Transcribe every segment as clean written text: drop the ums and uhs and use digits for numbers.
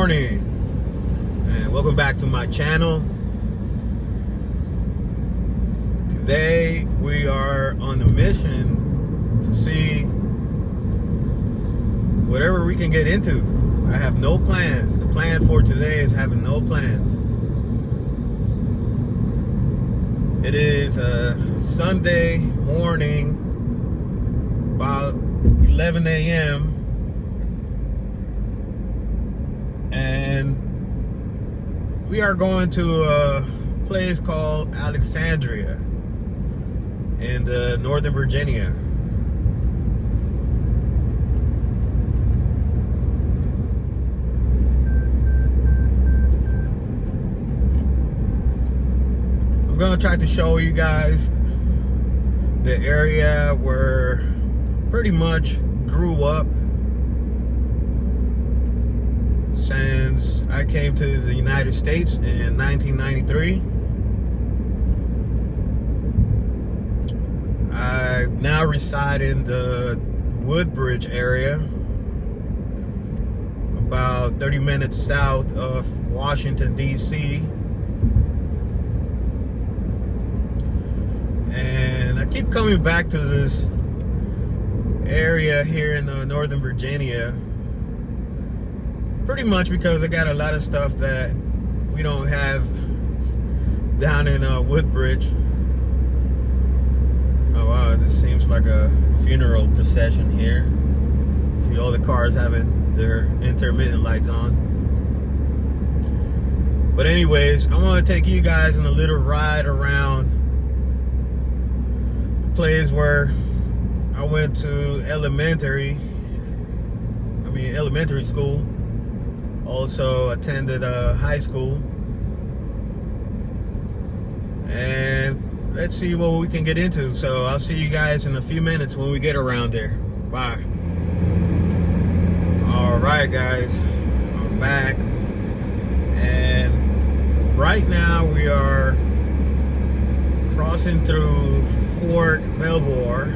morning, and welcome back to my channel. Today we are on the mission to see whatever we can get into. I have no plans. The plan for today is having no plans. It is a Sunday morning, about 11 a.m. and we are going to a place called Alexandria in Northern Virginia. I'm gonna try to show you guys the area where pretty much grew up since I came to the United States in 1993. I now reside in the Woodbridge area, about 30 minutes south of Washington, D.C. And I keep coming back to this area here in Northern Virginia, pretty much because I got a lot of stuff that we don't have down in Woodbridge. Oh wow, this seems like a funeral procession here. See all the cars having their intermittent lights on. But anyways, I want to take you guys on a little ride around the place where I went to elementary school. Also attended high school. And let's see what we can get into. So I'll see you guys in a few minutes when we get around there. Bye. Alright guys, I'm back. And right now we are crossing through Fort Belvoir.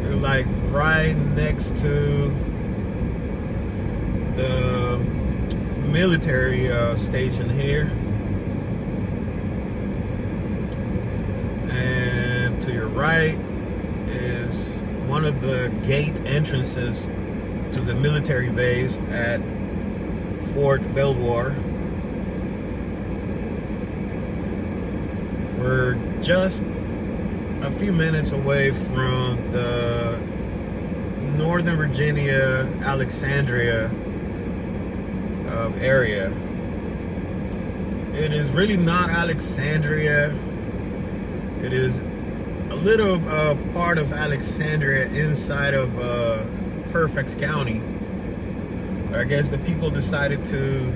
We're like right next to the military station here, and to your right is one of the gate entrances to the military base at Fort Belvoir. We're just a few minutes away from the Northern Virginia Alexandria area. It is really not Alexandria. It is a little part of Alexandria inside of Fairfax County. I guess the people decided to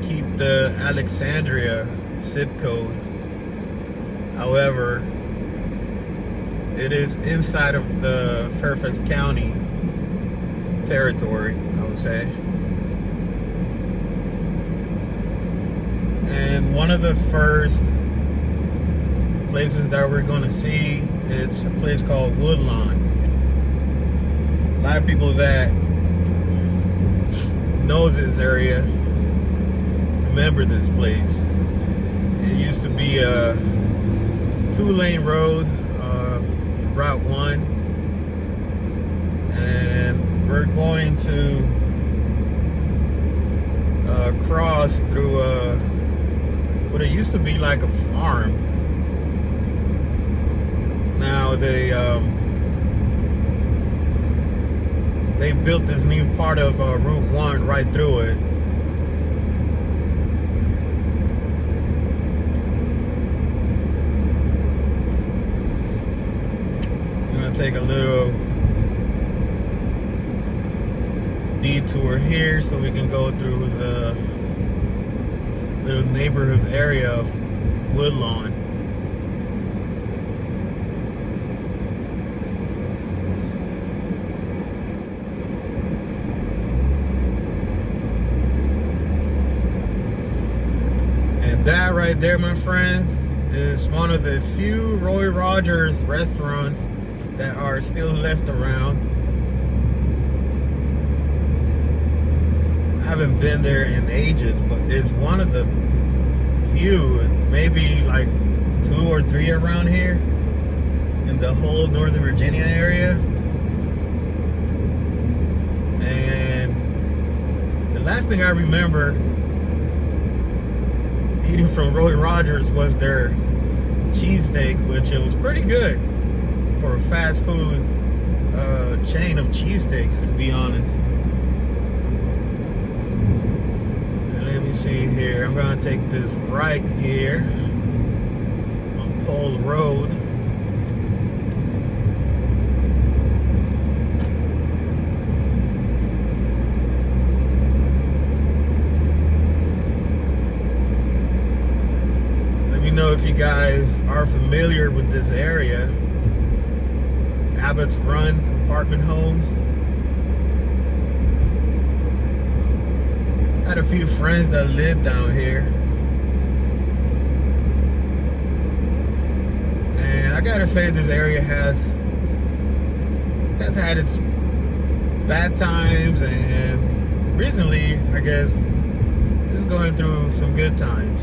keep the Alexandria zip code. However, it is inside of the Fairfax County territory, I would say. And one of the first places that we're going to see, it's a place called Woodlawn. A lot of people that knows this area remember this place. It used to be a 2-lane road, Route 1, and we're going to cross through what it used to be like a farm. Now they built this new part of Route 1 right through it. I'm gonna take a little detour here so we can go through the little neighborhood area of Woodlawn. And that right there, my friends, is one of the few Roy Rogers restaurants that are still left around. haven't been there in ages, but it's one of the few, maybe like 2 or 3 around here in the whole Northern Virginia area. And the last thing I remember eating from Roy Rogers was their cheesesteak, which it was pretty good for a fast food chain of cheesesteaks, to be honest. And let me see here. I'm gonna take this right here on Pole Road. Let me know if you guys are familiar with this area. Abbott's Run apartment homes. Had a few friends that live down here, and I gotta say this area has had its bad times, and recently I guess it's going through some good times.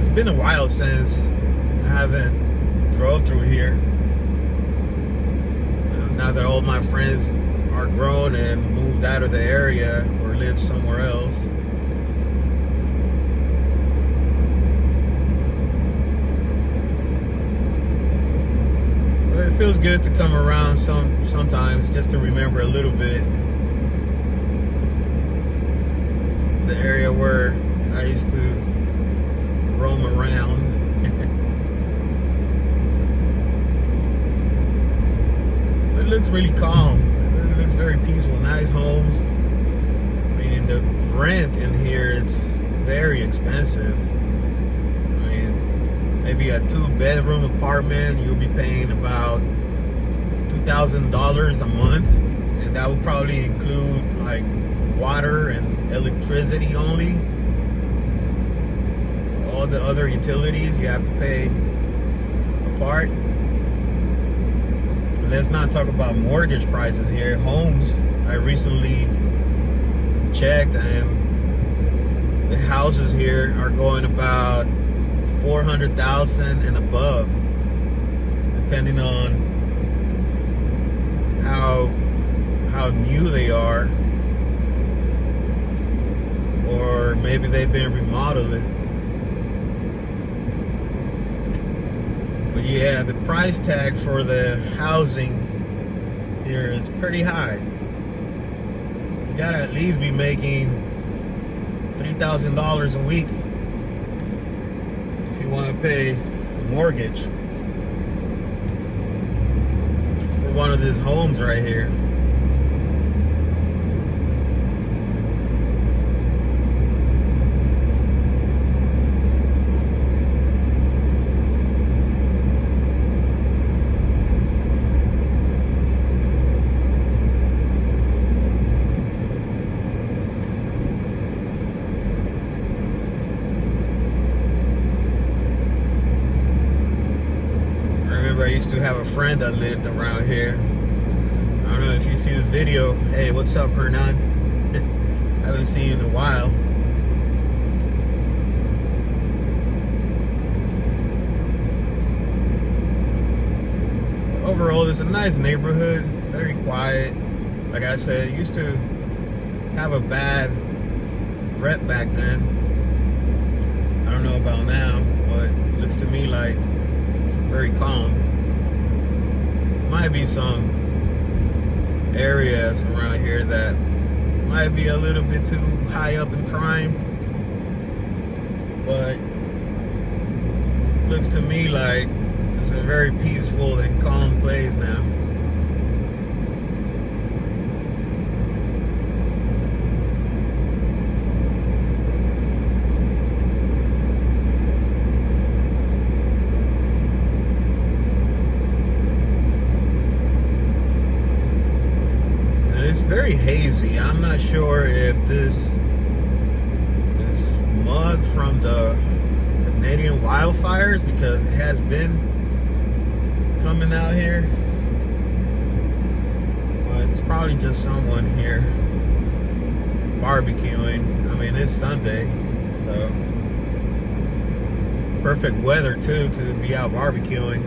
It's been a while since I haven't drove through here. Now that all my friends are grown and moved out of the area or live somewhere else. But it feels good to come around sometimes just to remember a little bit the area where I used to roam around. It looks really calm. It looks very peaceful. Nice homes. I mean, the rent in here, it's very expensive. I mean, maybe a 2-bedroom apartment, you'll be paying about $2,000 a month, and that would probably include like water and electricity only. All the other utilities you have to pay apart. And let's not talk about mortgage prices here. Homes, I recently checked, and the houses here are going about $400,000 and above, depending on how new they are, or maybe they've been remodeled. But yeah, the price tag for the housing here is pretty high. You gotta at least be making $3,000 a week if you want to pay a mortgage for one of these homes right here. I used to have a friend that lived around here. I don't know if you see this video. Hey, what's up, Hernan? Haven't seen you in a while. Overall, it's a nice neighborhood, very quiet. Like I said, it used to have a bad rep back then. I don't know about now, but it looks to me like it's very calm. Might be some areas around here that might be a little bit too high up in crime, but looks to me like it's a very peaceful and calm place now. Very hazy. I'm not sure if this mug from the Canadian wildfires, because it has been coming out here. But it's probably just someone here barbecuing. I mean, it's Sunday, so perfect weather too to be out barbecuing.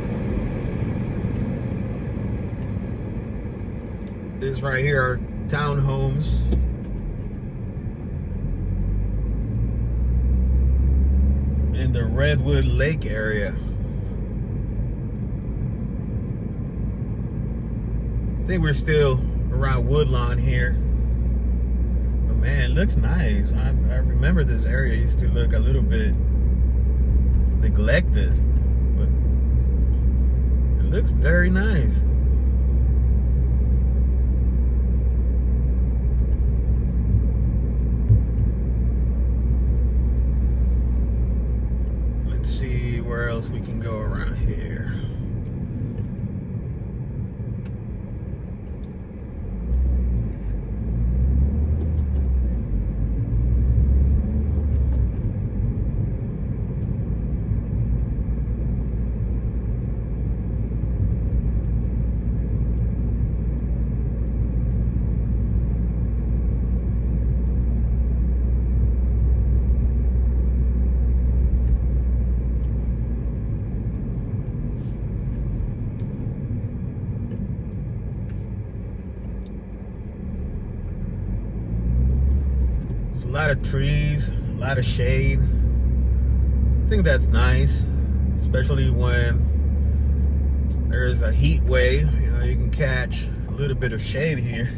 This right here are townhomes. In the Redwood Lake area. I think we're still around Woodlawn here. But man, it looks nice. I remember this area used to look a little bit neglected, but it looks very nice. Let's see where else we can go around here. A lot of trees, a lot of shade. I think that's nice, especially when there's a heat wave. You know, you can catch a little bit of shade here.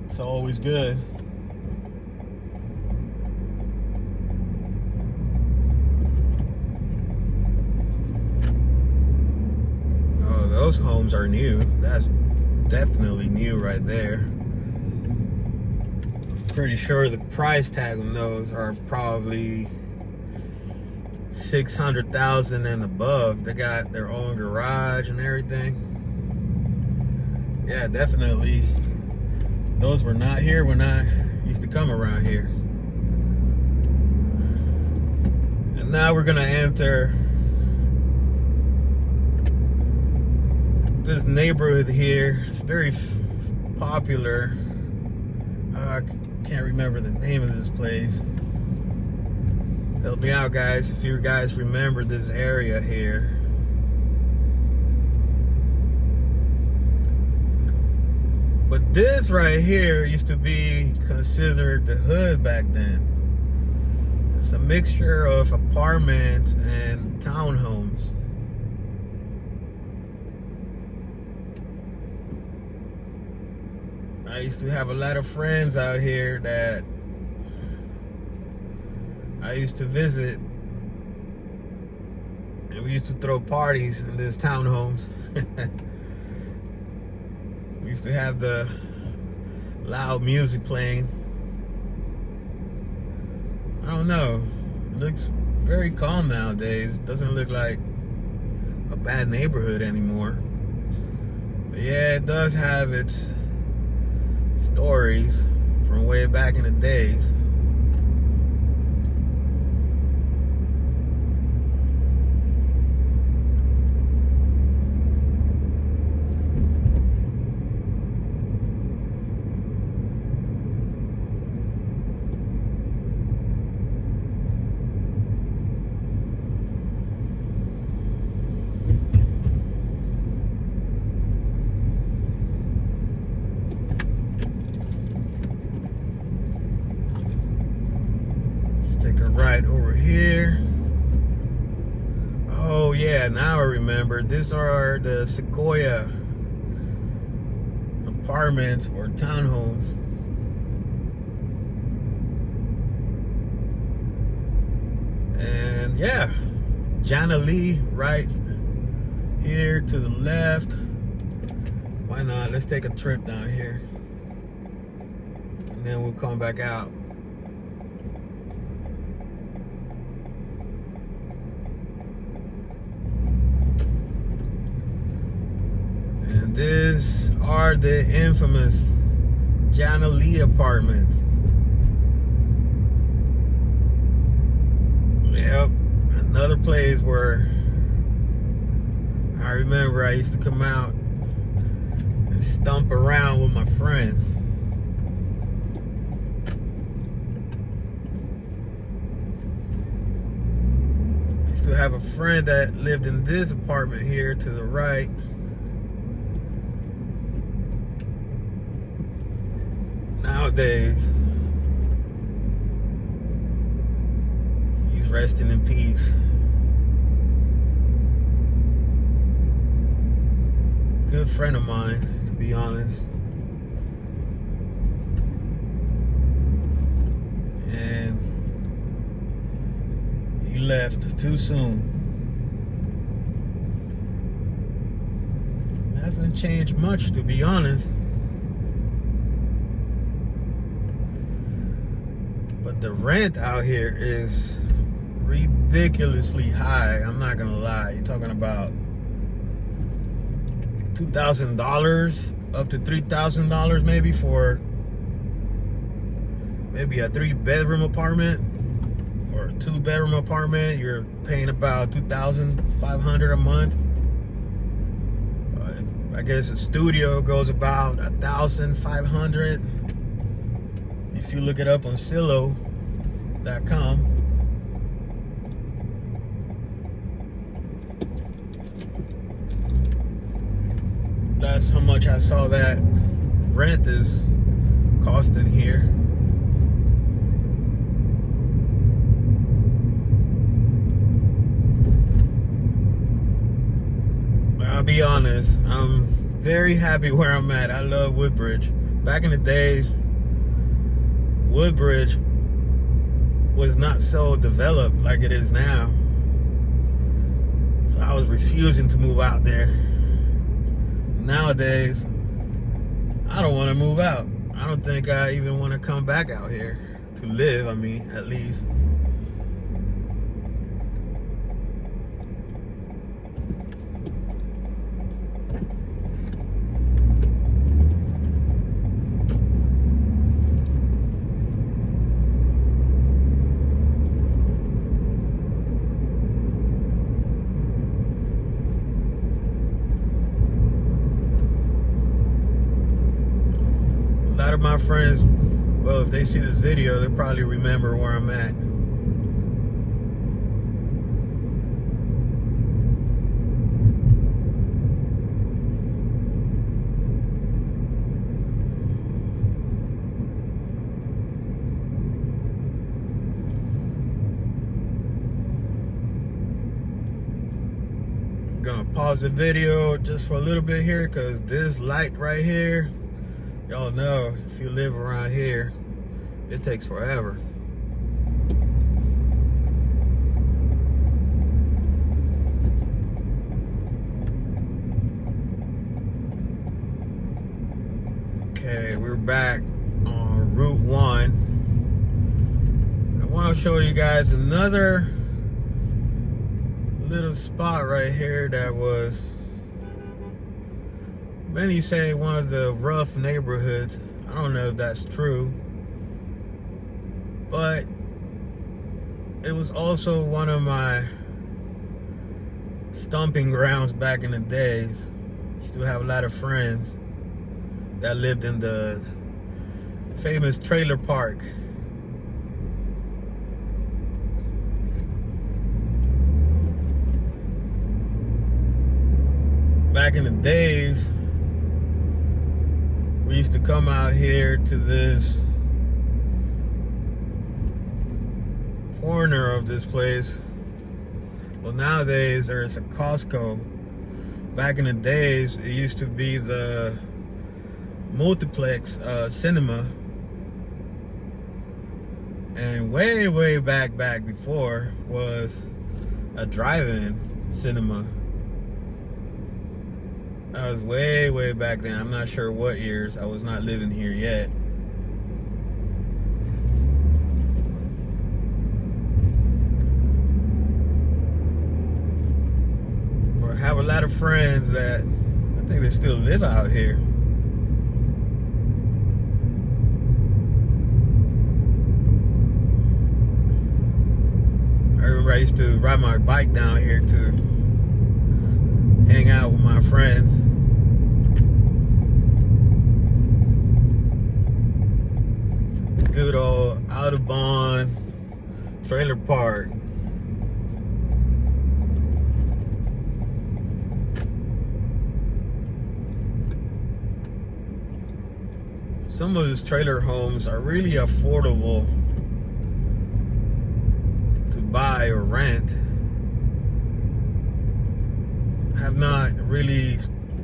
It's always good. Oh, those homes are new. That's definitely new right there. Pretty sure the price tag on those are probably $600,000 and above. They got their own garage and everything. Yeah, definitely. Those were not here when I used to come around here. And now we're gonna enter this neighborhood here. It's very popular. I can't remember the name of this place. Help me out, guys, if you guys remember this area here. But this right here used to be considered the hood back then. It's a mixture of apartments and townhomes. I used to have a lot of friends out here that I used to visit, and we used to throw parties in these townhomes. We used to have the loud music playing. I don't know, it looks very calm nowadays. It doesn't look like a bad neighborhood anymore. But yeah, it does have its stories from way back in the days. Take a right over here. Oh yeah, now I remember. These are the Sequoia apartments or townhomes. And yeah, Jana Lee right here to the left. Why not? Let's take a trip down here, and then we'll come back out. And these are the infamous Jana Lee apartments. Yep, another place where I remember I used to come out and stomp around with my friends. I used to have a friend that lived in this apartment here to the right. Nowadays, he's resting in peace. Good friend of mine, to be honest. And he left too soon. Hasn't changed much, to be honest. But the rent out here is ridiculously high. I'm not gonna lie. You're talking about $2,000 up to $3,000 maybe for maybe a 3-bedroom apartment or a 2-bedroom apartment. You're paying about $2,500 a month. I guess a studio goes about $1,500. If you look it up on Zillow.com. That's how much I saw that rent is costing here. But I'll be honest, I'm very happy where I'm at. I love Woodbridge. Back in the days, Woodbridge was not so developed like it is now. So I was refusing to move out there. Nowadays, I don't want to move out. I don't think I even want to come back out here to live, I mean, at least. A lot of my friends, well, if they see this video, they'll probably remember where I'm at. I'm gonna pause the video just for a little bit here because this light right here, y'all know, if you live around here, it takes forever. Okay, we're back on Route 1. I want to show you guys another little spot right here that was, many say, one of the rough neighborhoods. I don't know if that's true, but it was also one of my stomping grounds back in the days. Used to have a lot of friends that lived in the famous trailer park. Back in the days, we used to come out here to this corner of this place. Well, nowadays there's a Costco. Back in the days, it used to be the multiplex cinema. And way back before was a drive-in cinema. That was way back then. I'm not sure what years. I was not living here yet. But I have a lot of friends that I think they still live out here. I remember I used to ride my bike down here to hang out with my friends. Good old Audubon trailer park. Some of these trailer homes are really affordable to buy or rent. I have not really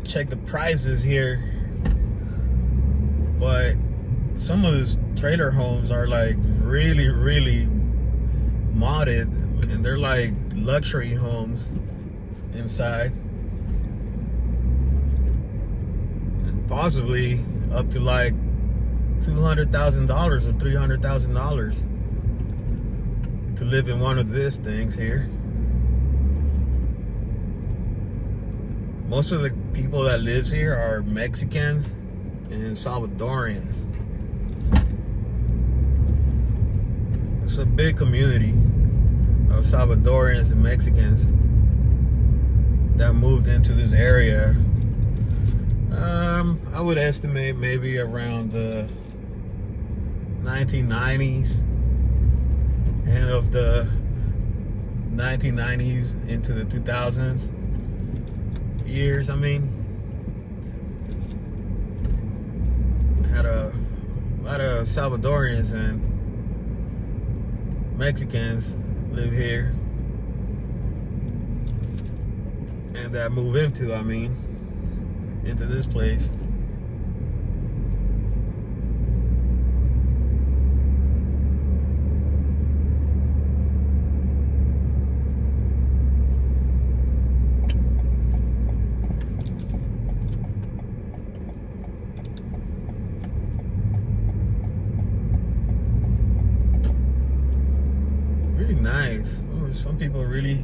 checked the prices here, but some of these trailer homes are like really modded, and they're like luxury homes inside, and possibly up to like $200,000 or $300,000 to live in one of these things here. Most of the people that lives here are Mexicans and Salvadorians. It's a big community of Salvadorians and Mexicans that moved into this area. I would estimate maybe around the 1990s, end of the 1990s into the 2000s years. I mean, had a lot of Salvadorians and Mexicans live here, and that move into this place. Really nice. Some people really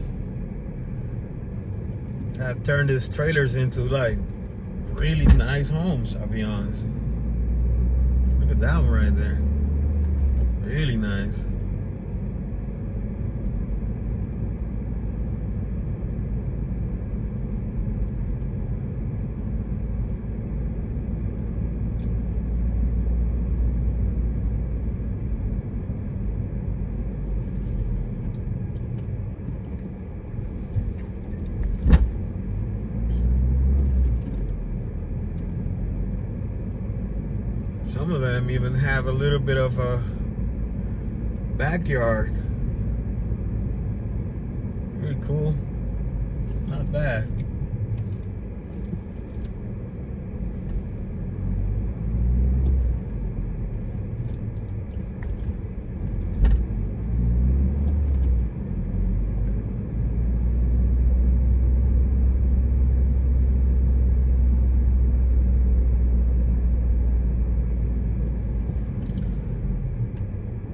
have turned these trailers into like really nice homes, I'll be honest. Look at that one right there. Really nice. Some of them even have a little bit of a backyard. Really cool. Not bad.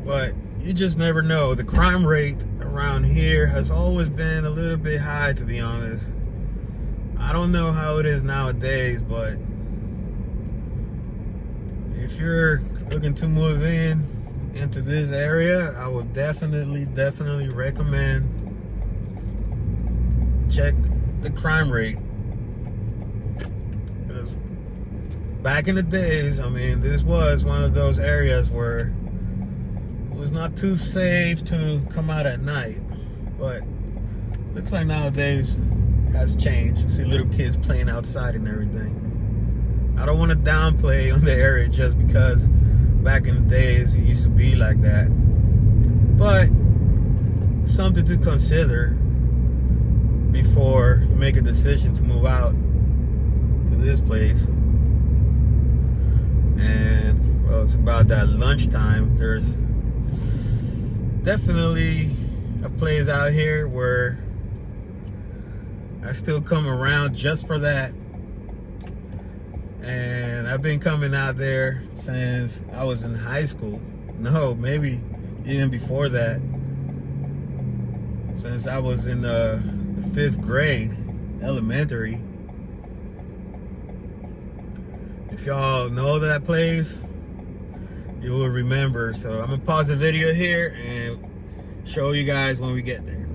But you just never know. The crime rate around here has always been a little bit high, to be honest. I don't know how it is nowadays, but if you're looking to move into this area, I would definitely recommend check the crime rate. Because back in the days, this was one of those areas where it was not too safe to come out at night, but looks like nowadays has changed. You see little kids playing outside and everything. I don't want to downplay on the area just because back in the days it used to be like that, but something to consider before you make a decision to move out to this place. And well, it's about that lunchtime. There's definitely a place out here where I still come around just for that, and I've been coming out there since I was in high school. No, maybe even before that, since I was in the 5th grade, elementary. If y'all know that place, you will remember. So I'm gonna pause the video here and show you guys when we get there.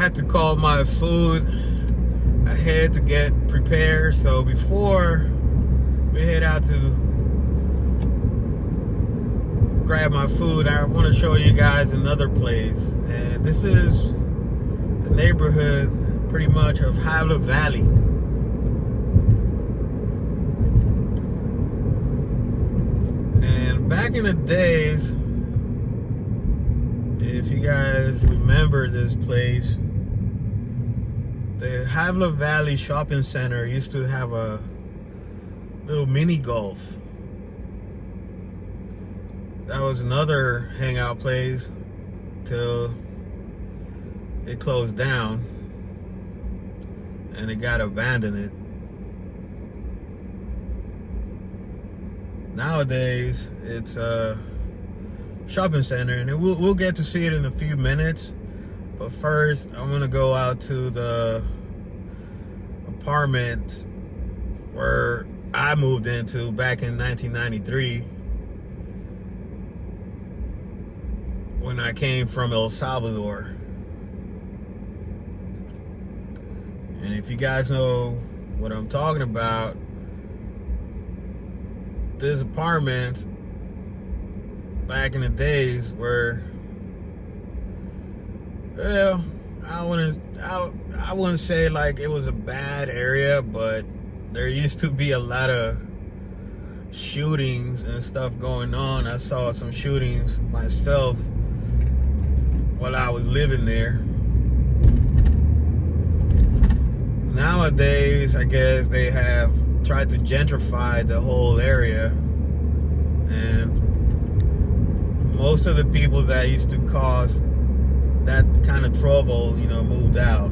had to call my food ahead to get prepared. So before we head out to grab my food, I want to show you guys another place. And this is the neighborhood pretty much of Hybla Valley. And back in the days, if you guys remember this place, the Hybla Valley Shopping Center used to have a little mini golf. That was another hangout place till it closed down and it got abandoned. Nowadays it's a shopping center, and we'll get to see it in a few minutes. But first, I'm gonna go out to the apartment where I moved into back in 1993 when I came from El Salvador. And if you guys know what I'm talking about, this apartment back in the days were, well, I wouldn't say like it was a bad area, but there used to be a lot of shootings and stuff going on. I saw some shootings myself while I was living there. Nowadays, I guess they have tried to gentrify the whole area, and most of the people that used to cause that kind of trouble, moved out.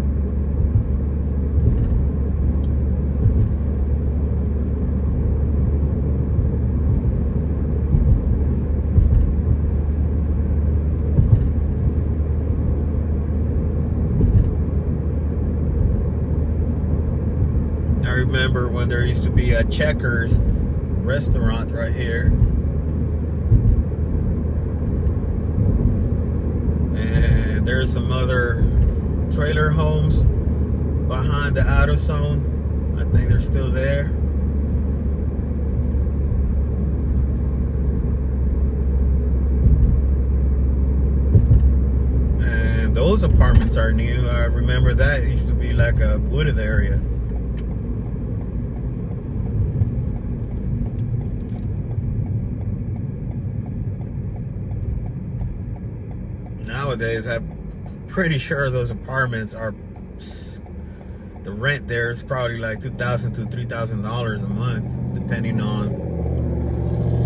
I remember when there used to be a Checkers restaurant right here. And there's some other trailer homes behind the auto zone. I think they're still there. And those apartments are new. I remember that used to be like a wooded area. Nowadays, I'm pretty sure those apartments are, the rent there is probably like $2,000 to $3,000 a month, depending on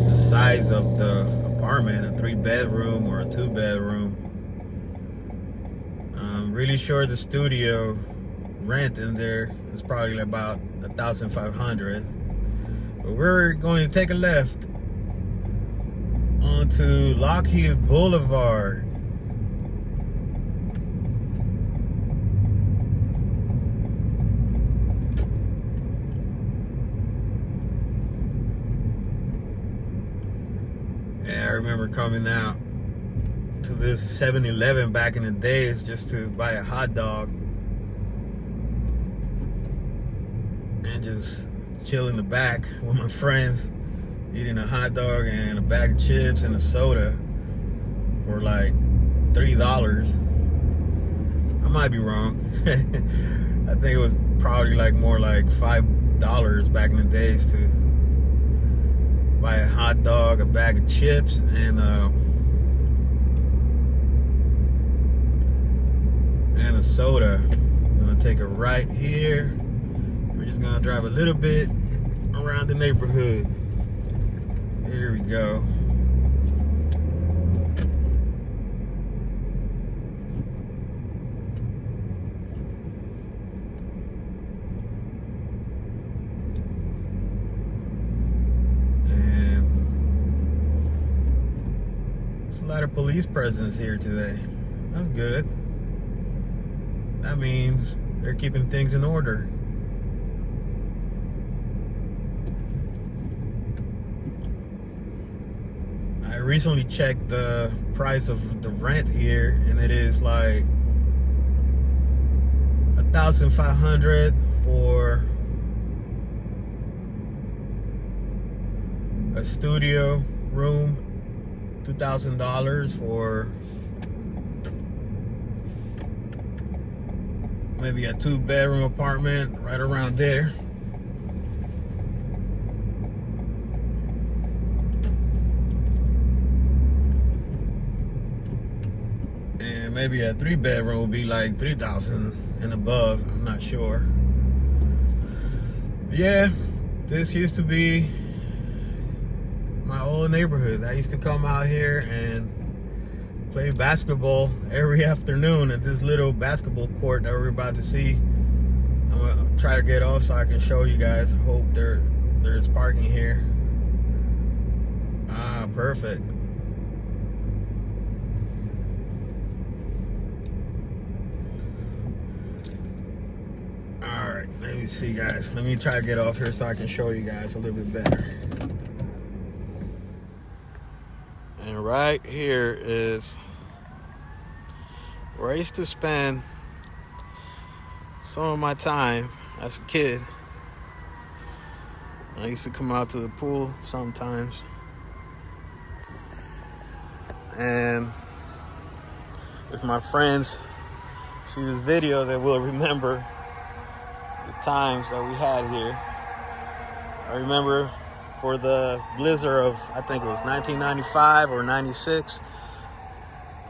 the size of the apartment, a 3-bedroom or a 2-bedroom. I'm really sure the studio rent in there is probably about $1,500. But we're going to take a left onto Lockheed Boulevard. I remember coming out to this 7-Eleven back in the days just to buy a hot dog and just chill in the back with my friends, eating a hot dog and a bag of chips and a soda for like $3. I might be wrong. I think it was probably like more like $5 back in the days to buy a hot dog, a bag of chips, and a soda. I'm gonna take a right here. We're just gonna drive a little bit around the neighborhood. Here we go. There's a lot of police presence here today. That's good. That means they're keeping things in order. I recently checked the price of the rent here, and it is like $1,500 for a studio room, $2,000 for maybe a 2-bedroom apartment, right around there. And maybe a 3-bedroom would be like $3,000 and above. I'm not sure. Yeah, this used to be my old neighborhood. I used to come out here and play basketball every afternoon at this little basketball court that we're about to see. I'm gonna try to get off so I can show you guys. I hope there's parking here. Ah, perfect. Alright, let me see, guys. Let me try to get off here so I can show you guys a little bit better. And right here is where I used to spend some of my time as a kid. I used to come out to the pool sometimes. And if my friends see this video, they will remember the times that we had here. I remember for the blizzard of, I think it was 1995 or 96,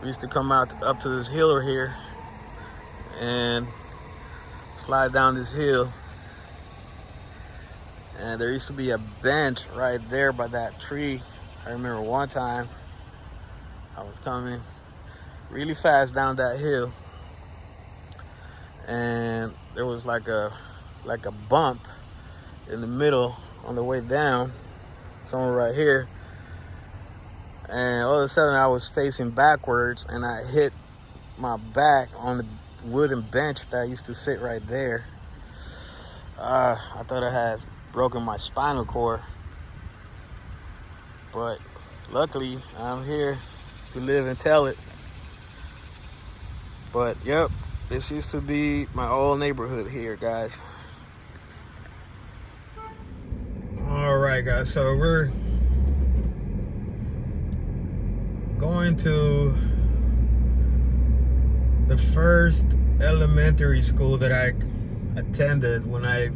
we used to come out up to this hill here and slide down this hill. And there used to be a bench right there by that tree. I remember one time I was coming really fast down that hill, and there was like a bump in the middle on the way down, somewhere right here. And all of a sudden I was facing backwards and I hit my back on the wooden bench that used to sit right there. I thought I had broken my spinal cord, but luckily I'm here to live and tell it. But yep, this used to be my old neighborhood here, guys. All right, guys, so we're going to the first elementary school that I attended when I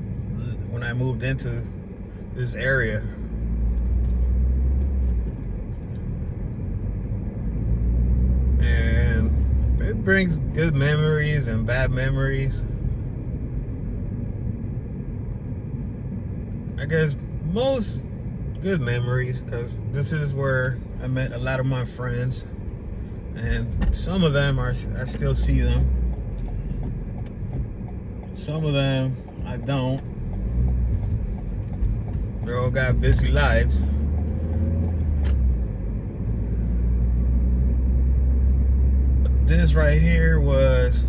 moved into this area. And it brings good memories and bad memories. I guess most good memories, because this is where I met a lot of my friends, and some of them I still see them. Some of them I don't. They all got busy lives. This right here was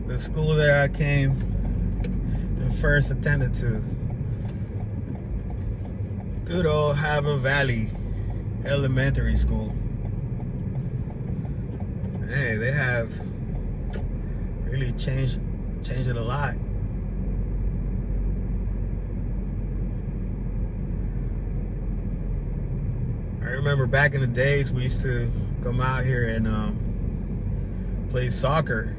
the school that I came and first attended to. Good old Hybla Valley Elementary School. Hey, they have really changed it a lot. I remember back in the days we used to come out here and play soccer.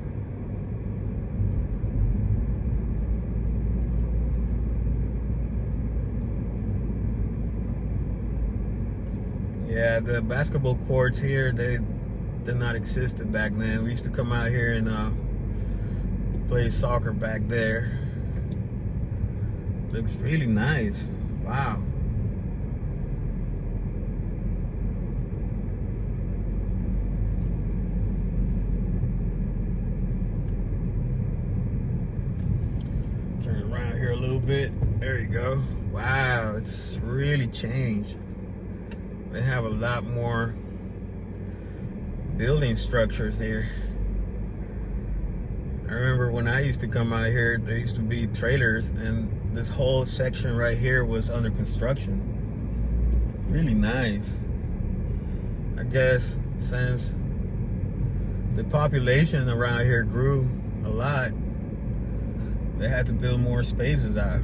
Yeah, the basketball courts here, they did not exist back then. We used to come out here and play soccer back there. Looks really nice. Wow. Turn it around here a little bit. There you go. Wow, it's really changed. They have a lot more building structures here. I remember when I used to come out here, there used to be trailers, and this whole section right here was under construction. Really nice. I guess since the population around here grew a lot. They had to build more spaces out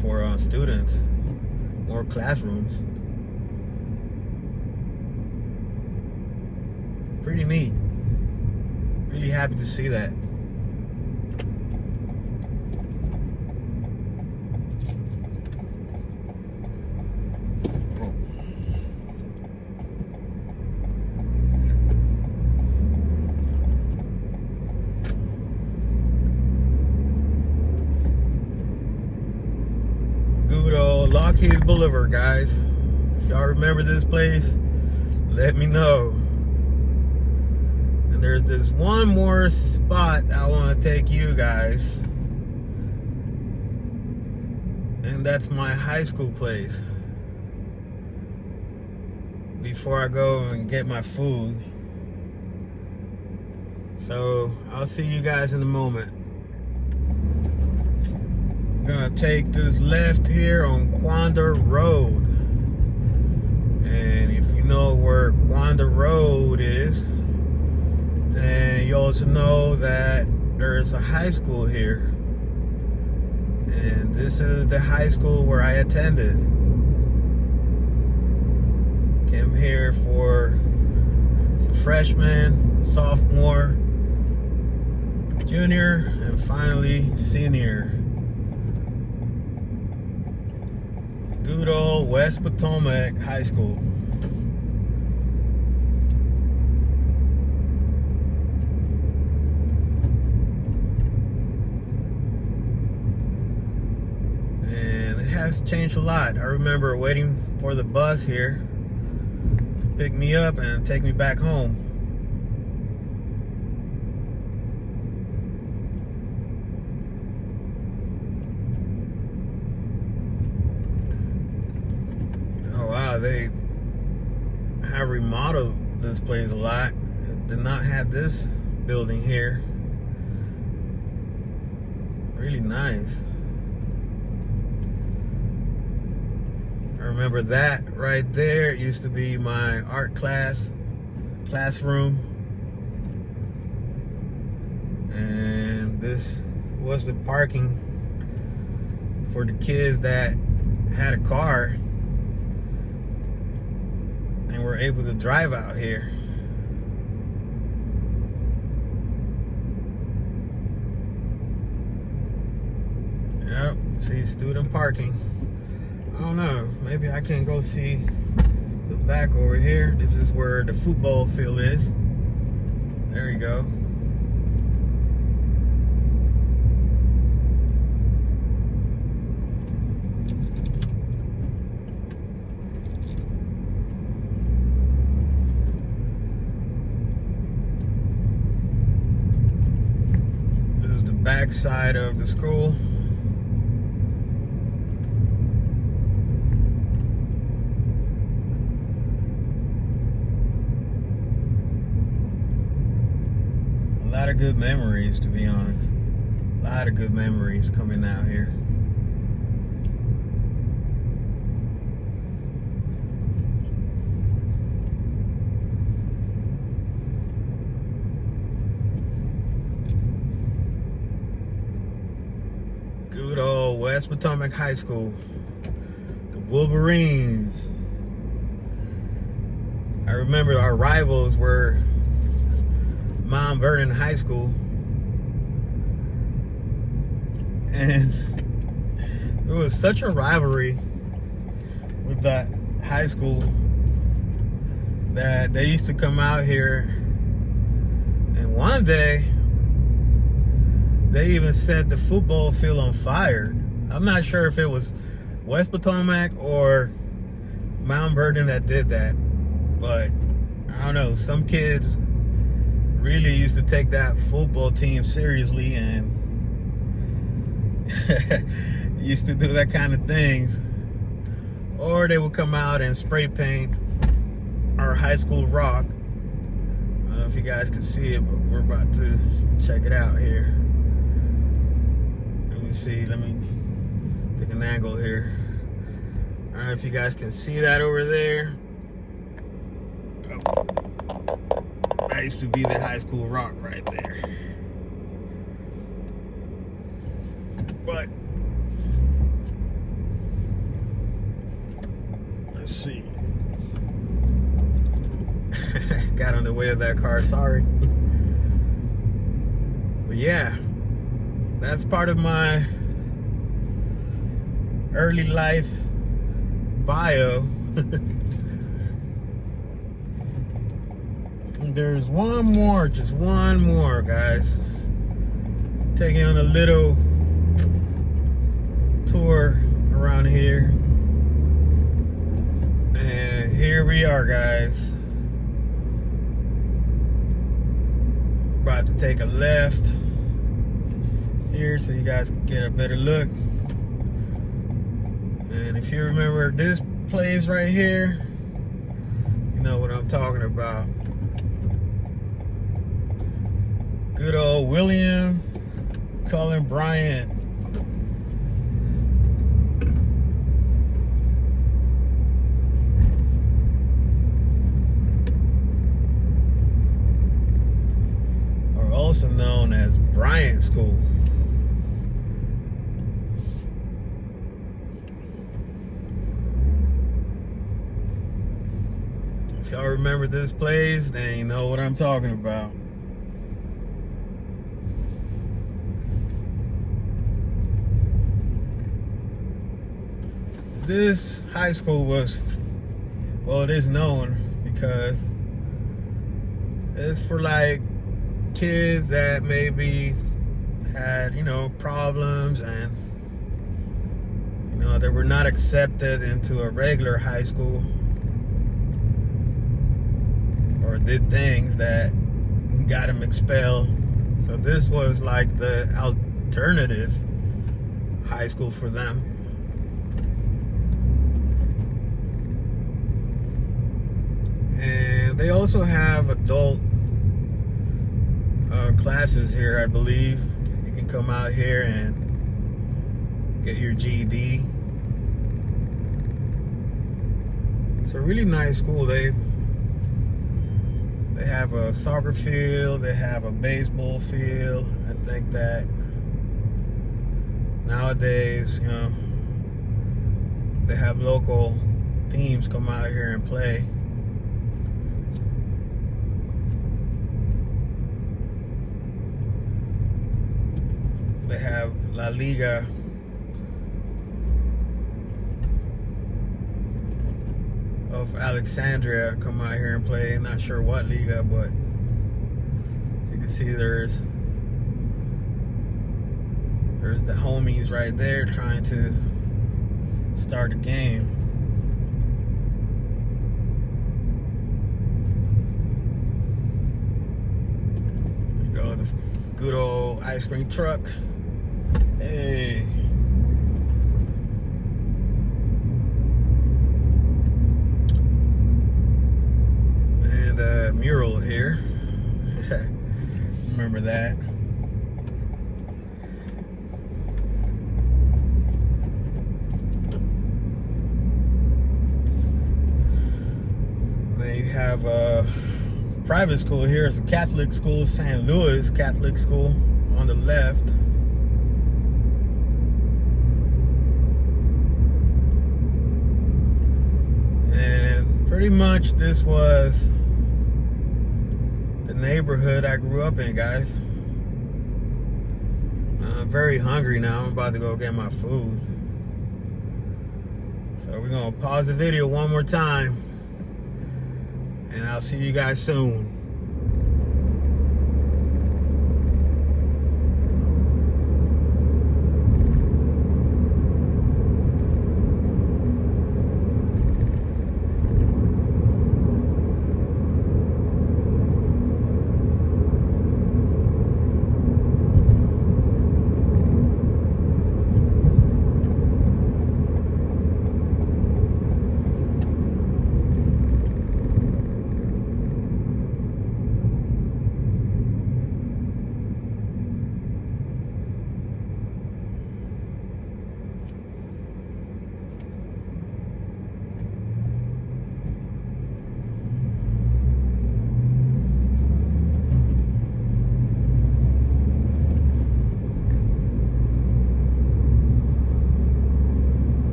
for students, more classrooms. Pretty neat. Really happy to see that. Good old Lockheed Boulevard, guys. If y'all remember this place, let me know. And there's this one more spot I want to take you guys, and that's my high school place. Before I go and get my food. So I'll see you guys in a moment. I'm gonna take this left here on Quanda Road. And if you know where Quanda Road is, then you also know that there's a high school here. And this is the high school where I attended. Came here for some freshman, sophomore, junior, and finally senior. Good old West Potomac High School. And it has changed a lot. I remember waiting for the bus here to pick me up and take me back home. They have remodeled this place a lot. It did not have this building here. Really nice. I remember that right there. It used to be my art classroom. And this was the parking for the kids that had a car and we're able to drive out here. Yep, see student parking. I don't know, maybe I can go see the back over here. This is where the football field is. There you go. Back side of the school. A lot of good memories, to be honest. A lot of good memories coming out here. Good old West Potomac High School. The Wolverines. I remember our rivals were Mount Vernon High School. And it was such a rivalry with that high school that they used to come out here, and one day they even set the football field on fire. I'm not sure if it was West Potomac or Mount Vernon that did that, but I don't know, some kids really used to take that football team seriously and used to do that kind of things. Or they would come out and spray paint our high school rock. I don't know if you guys can see it, but we're about to check it out here. Let me see, let me take an angle here. I don't know if you guys can see that over there. Oh. That used to be the high school rock right there. But let's see. Got on the way of that car, sorry. But yeah, that's part of my early life bio. There's one more, just one more, guys. Taking on a little tour around here. And here we are, guys. About to take a left here so you guys can get a better look. And if you remember this place right here, you know what I'm talking about. Good old William Cullen Bryant. Or also known as Bryant School. If y'all remember this place, then you know what I'm talking about. This high school was, well, it is known because it's for like kids that maybe had, you know, problems and, you know, they were not accepted into a regular high school or did things that got them expelled. So this was like the alternative high school for them. And they also have adult classes here, I believe. You can come out here and get your GED. It's a really nice school. They have a soccer field, they have a baseball field. I think that nowadays, you know, they have local teams come out here and play. They have La Liga of Alexandria come out here and play. Not sure what Liga, but as you can see, there's the homies right there trying to start a game. There you go, the good old ice cream truck. Hey. And a mural here. Remember that. Then you have a private school here. It's a Catholic school, St. Louis Catholic School on the left. Pretty much this was the neighborhood I grew up in, guys. I'm very hungry now. I'm about to go get my food. So we're gonna pause the video one more time and I'll see you guys soon.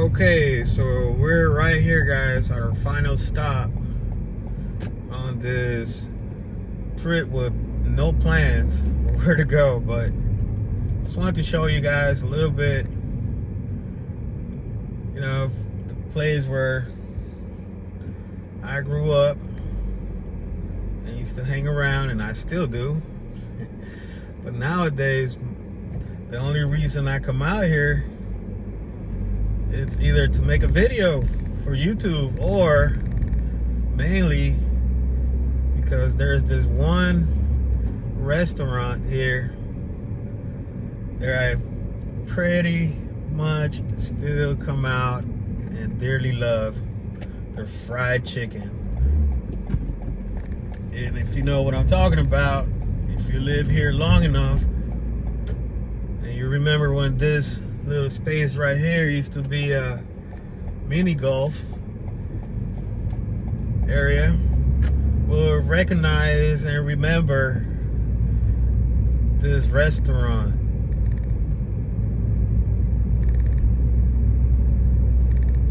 Okay, so we're right here, guys, at our final stop on this trip with no plans of where to go, but just wanted to show you guys a little bit, you know, the place where I grew up and used to hang around, and I still do. But nowadays, the only reason I come out here is either to make a video for YouTube, or mainly because there's this one restaurant here that I pretty much still come out and dearly love. Their fried chicken. And if you know what I'm talking about, if you live here long enough and you remember when this little space right here used to be a mini golf area, will recognize and remember this restaurant.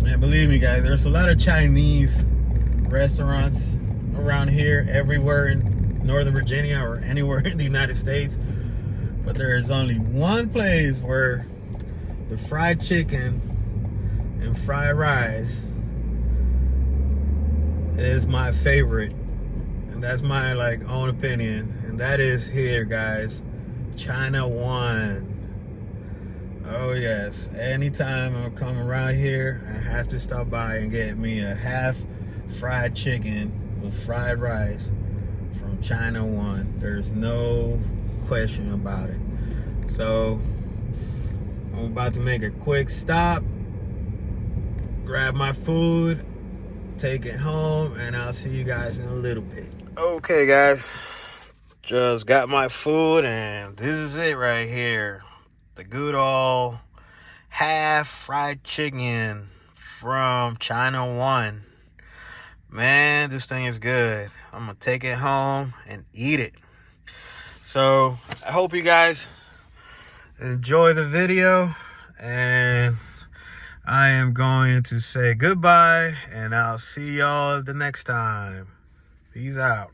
And believe me, guys, there's a lot of Chinese restaurants around here, everywhere in Northern Virginia or anywhere in the United States. But there is only one place where the fried chicken and fried rice is my favorite. And that's my own opinion. And that is here, guys. China One. Oh yes, anytime I'm coming around here, I have to stop by and get me a half fried chicken with fried rice from China One. There's no question about it. So I'm about to make a quick stop, grab my food, take it home, and I'll see you guys in a little bit. Okay, guys, just got my food, and this is it right here. The good old half fried chicken from China One. Man, this thing is good. I'm gonna take it home and eat it. So I hope you guys enjoy the video, and I am going to say goodbye, and I'll see y'all the next time. Peace out.